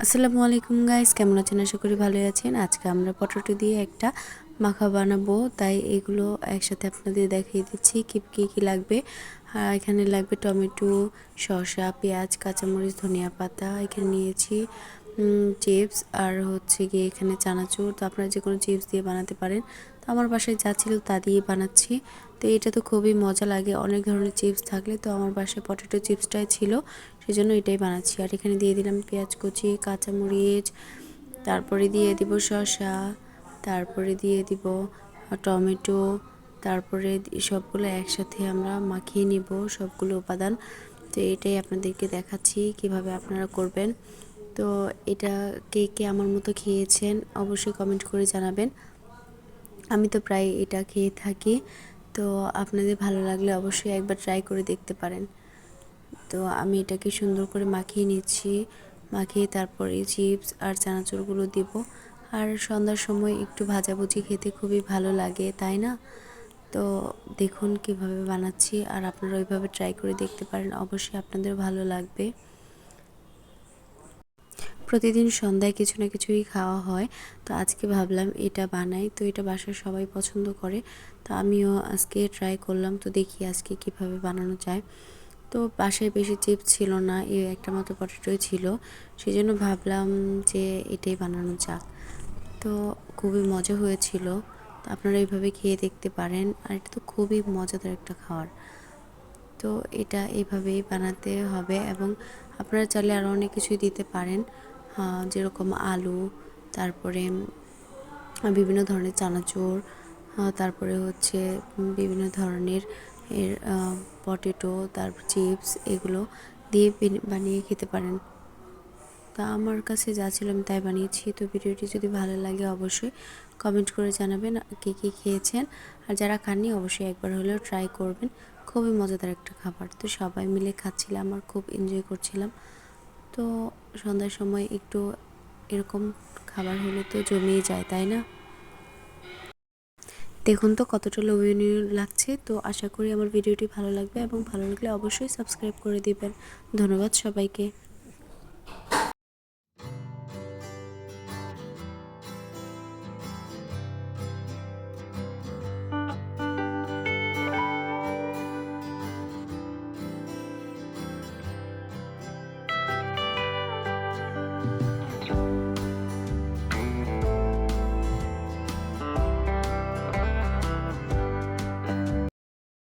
আসসালামু আলাইকুম গাইস, কেমন আছেন? আশা করি ভালোই আছেন। আজকে আমরা পটেটো দিয়ে একটা মাখা বানাবো, তাই এগুলো একসাথে আপনাদের দেখিয়ে দিচ্ছি কি কি কি লাগবে। এখানে লাগবে টমেটো, শসা, পেঁয়াজ, কাঁচামরিচ, ধনিয়া পাতা। এখানে নিয়েছি চিপস, আর হচ্ছে গিয়ে এখানে চানাচুর। তো আপনারা যে কোনো চিপস দিয়ে বানাতে পারেন। তো আমার বাসায় যা ছিল তা দিয়ে বানাচ্ছি। তো এটা তো খুবই মজা লাগে অনেক ধরনের চিপস থাকলে, তো আমার বাসায় পটেটো চিপসটাই ছিল, সেজন্য এটাই বানাচ্ছি। আর এখানে দিয়ে দিলাম পেঁয়াজ কুচি, কাঁচামরিচ, তারপরে দিয়ে দিব শসা, তারপরে দিয়ে দিব টমেটো, তারপরে সবগুলো একসাথে আমরা মাখিয়ে নিব সবগুলো উপাদান। তো এটাই আপনাদেরকে দেখাচ্ছি কিভাবে আপনারা করবেন। তো এটা কে কে আমার মতো খেয়েছেন অবশ্যই কমেন্ট করে জানাবেন। আমি তো প্রায় এটা খেয়ে থাকি, তো আপনাদের ভালো লাগলে অবশ্যই একবার ট্রাই করে দেখতে পারেন। তো আমি এটাকে সুন্দর করে মাখিয়ে নিচ্ছি, মাখিয়ে তারপরে চিপস আর চানাচুরগুলো দিব। আর সন্ধ্যার সময় একটু ভাজাভুজি খেতে খুবই ভালো লাগে, তাই না? তো দেখুন কিভাবে বানাচ্ছি, আর আপনারা ওইভাবে ট্রাই করে দেখতে পারেন, অবশ্যই আপনাদের ভালো লাগবে। প্রতিদিন সন্ধ্যায় কিছু না কিছুই খাওয়া হয়, তো আজকে ভাবলাম এটা বানাই। তো এটা বাসার সবাই পছন্দ করে, তো আমিও আজকে ট্রাই করলাম। তো দেখি আজকে কিভাবে বানানো যায়। তো বাসায় বেশি চিপস ছিল না, এই একটা মতো পটেটোই ছিল, সেই জন্য ভাবলাম যে এটাই বানানো যাক। তো খুবই মজা হয়েছিল। তো আপনারা এইভাবে খেয়ে দেখতে পারেন, আর এটা তো খুবই মজাদার একটা খাবার। তো এটা এইভাবেই বানাতে হবে, এবং আপনারা চাইলে আরও অনেক কিছুই দিতে পারেন, যেরকম আলু, তারপরে বিভিন্ন ধরনের চানাচুর, তারপরে হচ্ছে বিভিন্ন ধরনের এর পটেটো, তারপর চিপস, এগুলো দিয়ে বানিয়ে খেতে পারেন। তা আমার কাছে যা ছিল আমি তাই বানিয়েছি। তো ভিডিওটি যদি ভালো লাগে অবশ্যই কমেন্ট করে জানাবেন কে কী খেয়েছেন, আর যারা খাননি অবশ্যই একবার হলেও ট্রাই করবেন। খুবই মজাদার একটা খাবার। তো সবাই মিলে খাচ্ছিলাম আর খুব এনজয় করছিলাম। তো সন্ধ্যার সময় একটু এরকম খাবার হলে তো জমেই যায়, তাই না? দেখুন তো কতটা লোভনীয় লাগছে। তো আশা করি আমার ভিডিওটি ভালো লাগবে, এবং ভালো লাগলে অবশ্যই সাবস্ক্রাইব করে দিবেন। ধন্যবাদ সবাইকে।